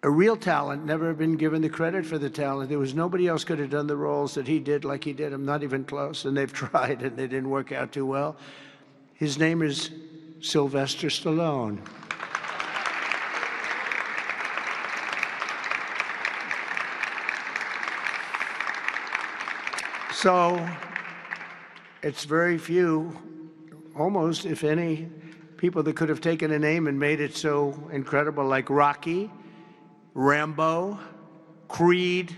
a real talent, never been given the credit for the talent. There was nobody else could have done the roles that he did like he did them, not even close, and they've tried and they didn't work out too well. His name is Sylvester Stallone. So it's very few, almost, if any, people that could have taken a name and made it so incredible, like Rocky, Rambo, Creed,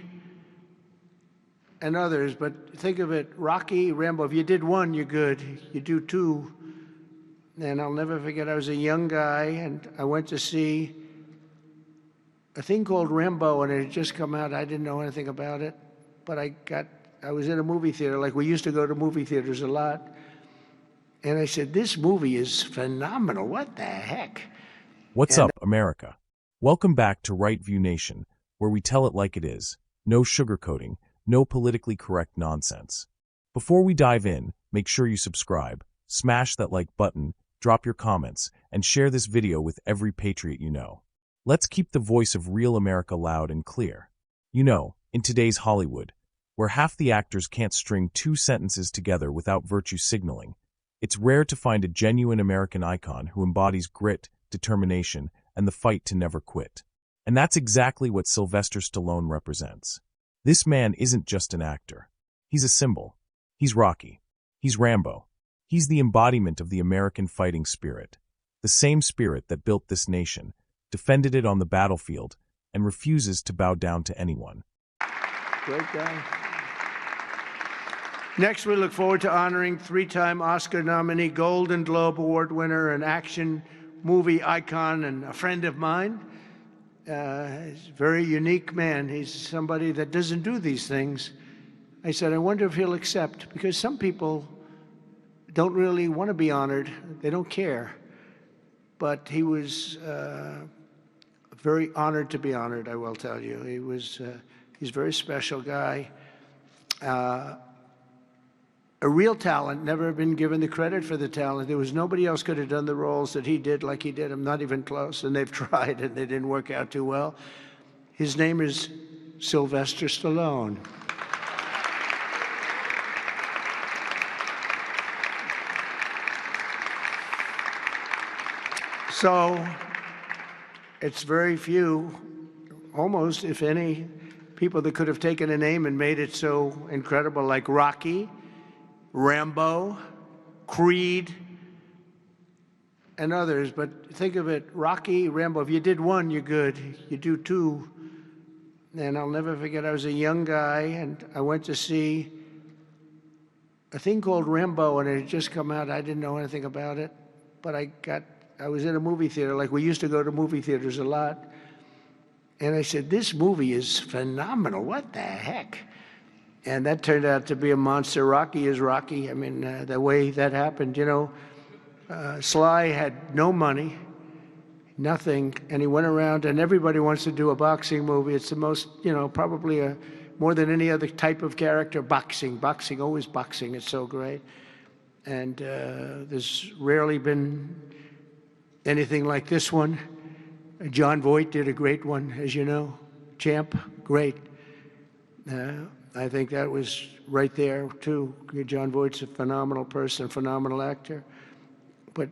and others. But think of it, Rocky, Rambo, if you did one, you're good. You do two, and I'll never forget, I was a young guy, and I went to see a thing called Rambo, and it had just come out. I didn't know anything about it, but I was in a movie theater, like we used to go to movie theaters a lot, and I said, this movie is phenomenal. What the heck? What's up, America? Welcome back to Right View Nation, where we tell it like it is. No sugarcoating, no politically correct nonsense. Before we dive in, make sure you subscribe, smash that like button, drop your comments, and share this video with every patriot you know. Let's keep the voice of real America loud and clear. You know, in today's Hollywood, where half the actors can't string two sentences together without virtue signaling, it's rare to find a genuine American icon who embodies grit, determination, and the fight to never quit. And that's exactly what Sylvester Stallone represents. This man isn't just an actor. He's a symbol. He's Rocky. He's Rambo. He's the embodiment of the American fighting spirit. The same spirit that built this nation, defended it on the battlefield, and refuses to bow down to anyone. Great guy. Next, we look forward to honoring three-time Oscar nominee, Golden Globe Award winner, an action movie icon, and a friend of mine. He's a very unique man. He's somebody that doesn't do these things. I said, I wonder if he'll accept, because some people don't really want to be honored. They don't care. But he was very honored to be honored, I will tell you. He's a very special guy. A real talent, never been given the credit for the talent. There was nobody else could have done the roles that he did like he did them, not even close, and they've tried and they didn't work out too well. His name is Sylvester Stallone. So it's very few, almost, if any, people that could have taken a name and made it so incredible, like Rocky, Rambo, Creed, and others. But think of it, Rocky, Rambo, if you did one, you're good. You do two, and I'll never forget, I was a young guy, and I went to see a thing called Rambo, and it had just come out. I didn't know anything about it, but I was in a movie theater, like we used to go to movie theaters a lot, and I said, this movie is phenomenal. What the heck? And that turned out to be a monster. Rocky is Rocky. I mean, the way that happened, you know, Sly had no money, nothing, and he went around, and everybody wants to do a boxing movie. It's the most, you know, probably more than any other type of character, boxing, always boxing. It's so great. And there's rarely been anything like this one. John Voight did a great one, as you know. Champ, great. I think that was right there, too. John Voight's a phenomenal person, phenomenal actor. But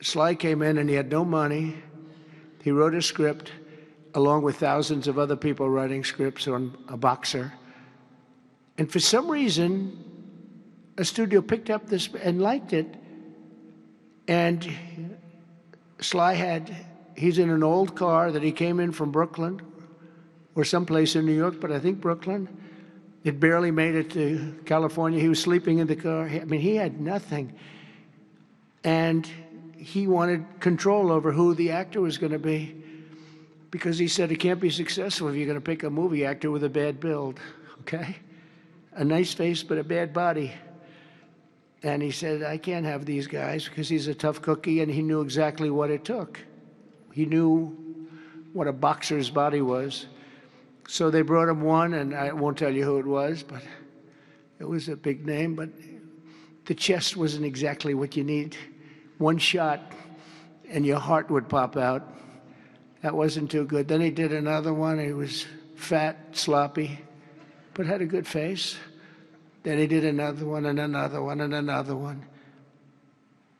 Sly came in and he had no money. He wrote a script along with thousands of other people writing scripts on a boxer. And for some reason, a studio picked up this and liked it. And Sly he's in an old car that he came in from Brooklyn or someplace in New York, but I think Brooklyn. It barely made it to California. He was sleeping in the car. I mean, he had nothing. And he wanted control over who the actor was going to be, because he said it can't be successful if you're going to pick a movie actor with a bad build, okay? A nice face, but a bad body. And he said, I can't have these guys, because he's a tough cookie, and he knew exactly what it took. He knew what a boxer's body was. So they brought him one, and I won't tell you who it was, but it was a big name, but the chest wasn't exactly what you need. One shot, and your heart would pop out. That wasn't too good. Then he did another one. He was fat, sloppy, but had a good face. Then he did another one and another one and another one.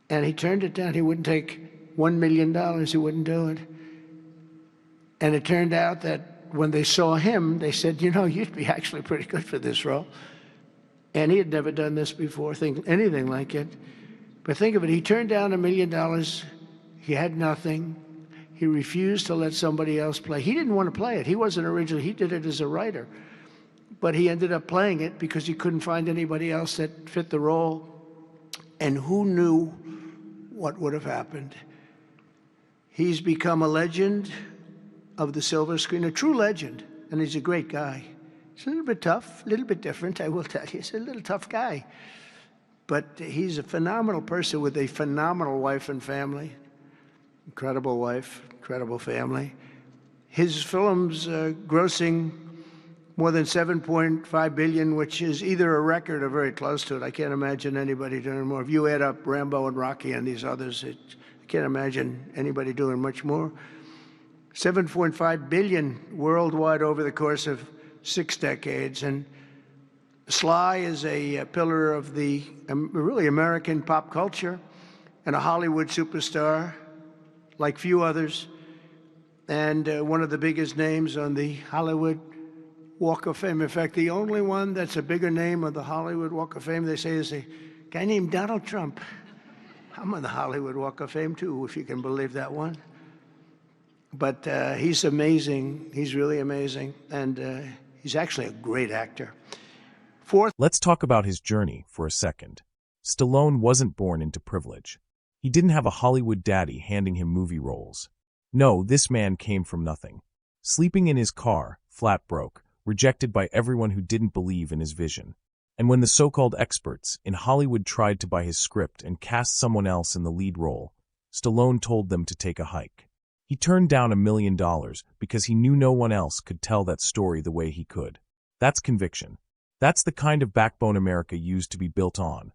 And he turned it down. He wouldn't take $1 million. He wouldn't do it. And it turned out that when they saw him, they said, you know, you'd be actually pretty good for this role. And he had never done this before, anything like it. But think of it, he turned down $1 million. He had nothing. He refused to let somebody else play. He didn't want to play it. He wasn't originally, he did it as a writer. But he ended up playing it because he couldn't find anybody else that fit the role. And who knew what would have happened? He's become a legend of the silver screen, a true legend, and he's a great guy. He's a little bit tough, a little bit different, I will tell you. He's a little tough guy. But he's a phenomenal person with a phenomenal wife and family. Incredible wife, incredible family. His film's grossing more than $7.5 billion, which is either a record or very close to it. I can't imagine anybody doing more. If you add up Rambo and Rocky and these others, I can't imagine anybody doing much more. $7.5 billion worldwide over the course of 6 decades. And Sly is a pillar of the really American pop culture and a Hollywood superstar like few others, and one of the biggest names on the Hollywood Walk of Fame. In fact, the only one that's a bigger name on the Hollywood Walk of Fame, they say, is a guy named Donald Trump. I'm on the Hollywood Walk of Fame, too, if you can believe that one. But he's amazing. He's really amazing. And he's actually a great actor. Let's talk about his journey for a second. Stallone wasn't born into privilege. He didn't have a Hollywood daddy handing him movie roles. No, this man came from nothing. Sleeping in his car, flat broke, rejected by everyone who didn't believe in his vision. And when the so-called experts in Hollywood tried to buy his script and cast someone else in the lead role, Stallone told them to take a hike. He turned down $1 million because he knew no one else could tell that story the way he could. That's conviction. That's the kind of backbone America used to be built on.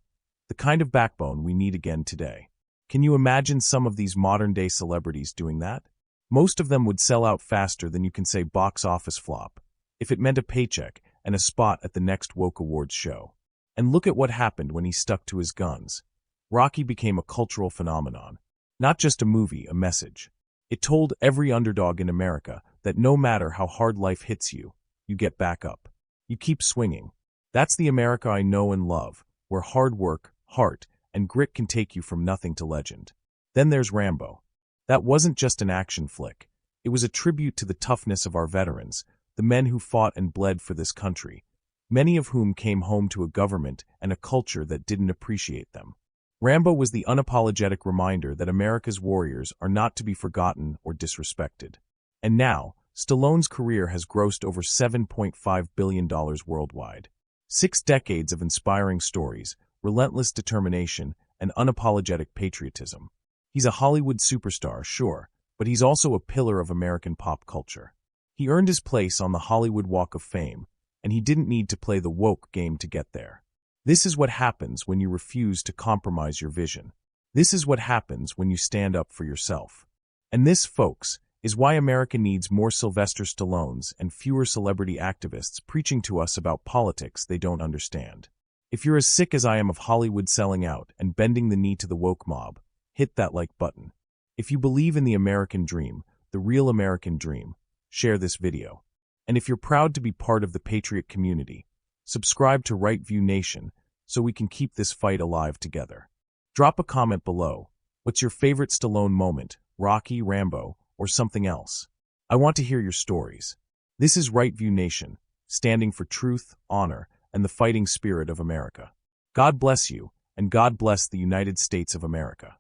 The kind of backbone we need again today. Can you imagine some of these modern-day celebrities doing that? Most of them would sell out faster than you can say box office flop, if it meant a paycheck and a spot at the next woke awards show. And look at what happened when he stuck to his guns. Rocky became a cultural phenomenon. Not just a movie, a message. It told every underdog in America that no matter how hard life hits you, you get back up. You keep swinging. That's the America I know and love, where hard work, heart, and grit can take you from nothing to legend. Then there's Rambo. That wasn't just an action flick. It was a tribute to the toughness of our veterans, the men who fought and bled for this country, many of whom came home to a government and a culture that didn't appreciate them. Rambo was the unapologetic reminder that America's warriors are not to be forgotten or disrespected. And now, Stallone's career has grossed over $7.5 billion worldwide. 6 decades of inspiring stories, relentless determination, and unapologetic patriotism. He's a Hollywood superstar, sure, but he's also a pillar of American pop culture. He earned his place on the Hollywood Walk of Fame, and he didn't need to play the woke game to get there. This is what happens when you refuse to compromise your vision. This is what happens when you stand up for yourself. And this, folks, is why America needs more Sylvester Stallones and fewer celebrity activists preaching to us about politics they don't understand. If you're as sick as I am of Hollywood selling out and bending the knee to the woke mob, hit that like button. If you believe in the American dream, the real American dream, share this video. And if you're proud to be part of the Patriot community, subscribe to Right View Nation so we can keep this fight alive together. Drop a comment below. What's your favorite Stallone moment, Rocky, Rambo, or something else? I want to hear your stories. This is Right View Nation, standing for truth, honor, and the fighting spirit of America. God bless you, and God bless the United States of America.